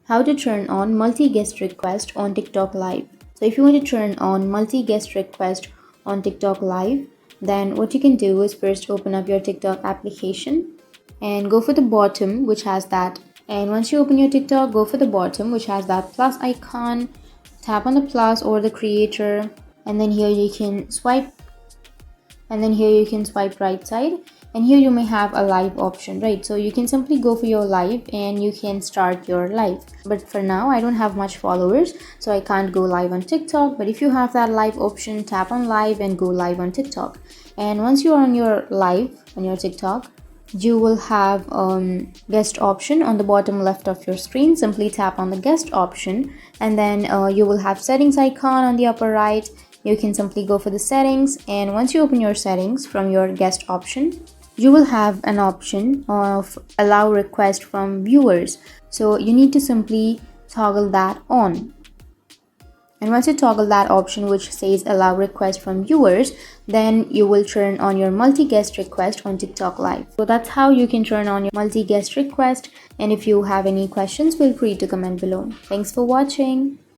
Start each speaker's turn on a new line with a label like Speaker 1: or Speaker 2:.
Speaker 1: How to turn on multi-guest request on TikTok Live. So if you want to turn on multi-guest request on TikTok Live, then what you can do is first open up your TikTok application and go for the bottom which has that. And once you open your TikTok, go for the bottom which has that plus icon. Tap on the plus or the creator, and then here you can swipe right side, and here you may have a live option, right? So you can simply go for your live and you can start your live. But for now I don't have much followers, so I can't go live on TikTok. But if you have that live option, tap on live and go live on TikTok. And once you're on your live on your TikTok, you will have guest option on the bottom left of your screen. Simply tap on the guest option, and then you will have settings icon on the upper right. You can simply go for the settings, and once you open your settings from your guest option, you will have an option of allow request from viewers. So you need to simply toggle that on. And once you toggle that option which says allow request from viewers, then you will turn on your multi-guest request on TikTok Live. So that's how you can turn on your multi-guest request. And if you have any questions, feel free to comment below. Thanks for watching.